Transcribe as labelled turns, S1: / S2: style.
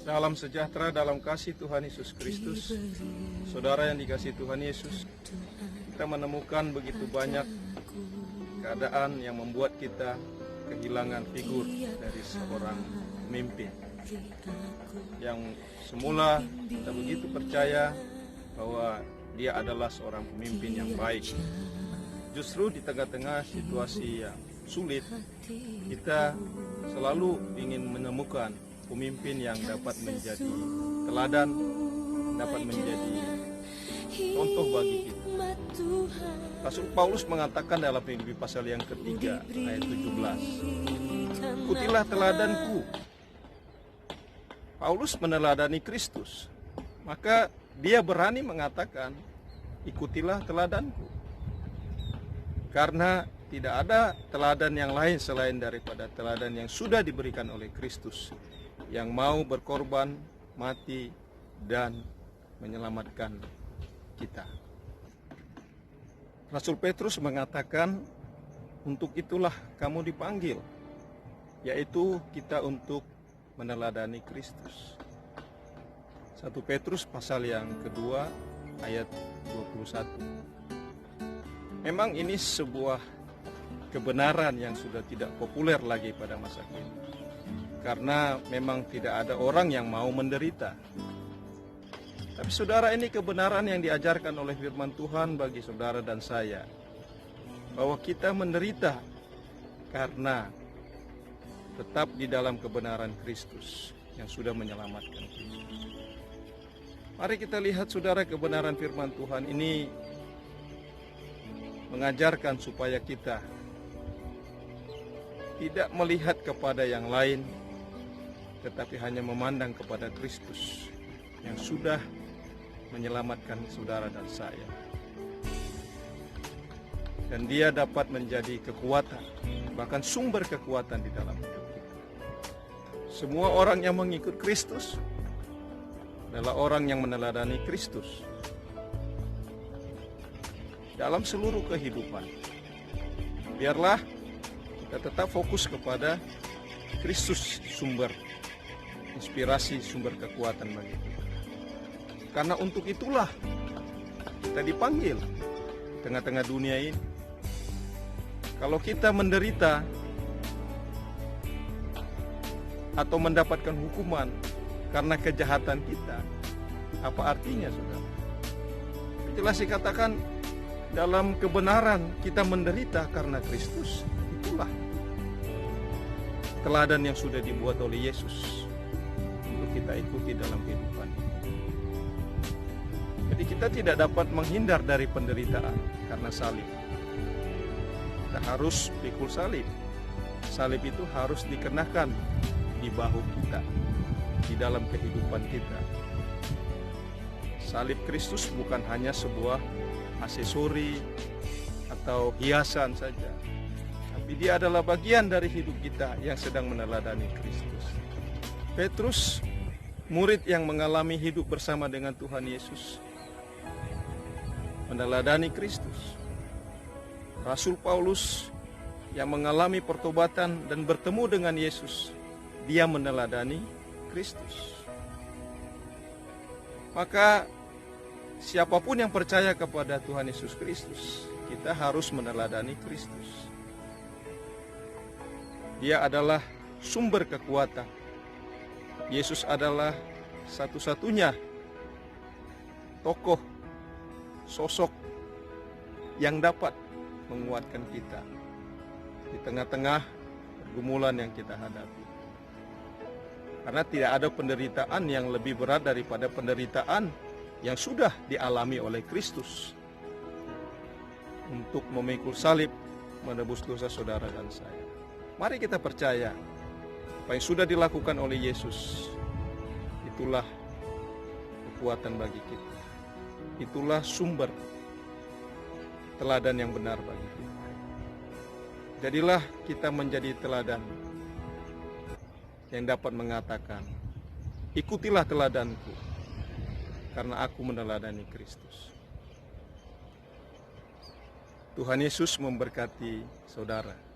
S1: Salam sejahtera dalam kasih Tuhan Yesus Kristus. Saudara yang dikasihi Tuhan Yesus, kita menemukan begitu banyak keadaan yang membuat kita kehilangan figur dari seorang pemimpin yang semula kita begitu percaya bahwa dia adalah seorang pemimpin yang baik. Justru di tengah-tengah situasi yang sulit, kita selalu ingin menemukan pemimpin yang dapat menjadi teladan, dapat menjadi contoh bagi kita. Rasul Paulus mengatakan dalam Filipi pasal yang ketiga ayat 17, ikutilah teladanku. Paulus meneladani Kristus, maka dia berani mengatakan, ikutilah teladanku. Karena tidak ada teladan yang lain selain daripada teladan yang sudah diberikan oleh Kristus, yang mau berkorban, mati, dan menyelamatkan kita. Rasul Petrus mengatakan, untuk itulah kamu dipanggil, yaitu kita untuk meneladani Kristus. 1 Petrus pasal yang kedua ayat 21. Memang ini sebuah kebenaran yang sudah tidak populer lagi pada masa kini, karena memang tidak ada orang yang mau menderita. Tapi saudara, ini kebenaran yang diajarkan oleh firman Tuhan bagi saudara dan saya, bahwa kita menderita karena tetap di dalam kebenaran Kristus yang sudah menyelamatkan kita. Mari kita lihat saudara, kebenaran firman Tuhan ini mengajarkan supaya kita tidak melihat kepada yang lain, tetapi hanya memandang kepada Kristus yang sudah menyelamatkan saudara dan saya. Dan dia dapat menjadi kekuatan, bahkan sumber kekuatan di dalam hidup kita. Semua orang yang mengikut Kristus adalah orang yang meneladani Kristus dalam seluruh kehidupan. Biarlah kita tetap fokus kepada Kristus, sumber inspirasi, sumber kekuatan bagi kita. Karena untuk itulah kita dipanggil tengah-tengah dunia ini. Kalau kita menderita atau mendapatkan hukuman karena kejahatan kita, apa artinya, saudara? Jelas dikatakan dalam kebenaran kita menderita karena Kristus. Itulah teladan yang sudah dibuat oleh Yesus untuk kita ikuti dalam kehidupan. Jadi kita tidak dapat menghindar dari penderitaan karena salib. Kita harus pikul salib. Salib itu harus dikenakan di bahu kita, di dalam kehidupan kita. Salib Kristus bukan hanya sebuah aksesori atau hiasan saja, tapi dia adalah bagian dari hidup kita yang sedang meneladani Kristus. Petrus, murid yang mengalami hidup bersama dengan Tuhan Yesus, meneladani Kristus. Rasul Paulus yang mengalami pertobatan dan bertemu dengan Yesus, dia meneladani Kristus. Maka siapapun yang percaya kepada Tuhan Yesus Kristus, kita harus meneladani Kristus. Dia adalah sumber kekuatan. Yesus adalah satu-satunya tokoh, sosok yang dapat menguatkan kita di tengah-tengah pergumulan yang kita hadapi. Karena tidak ada penderitaan yang lebih berat daripada penderitaan yang sudah dialami oleh Kristus untuk memikul salib, menebus dosa saudara dan saya. Mari kita percaya apa yang sudah dilakukan oleh Yesus, itulah kekuatan bagi kita. Itulah sumber teladan yang benar bagi kita. Jadilah kita menjadi teladan yang dapat mengatakan, ikutilah teladanku, karena aku meneladani Kristus. Tuhan Yesus memberkati saudara.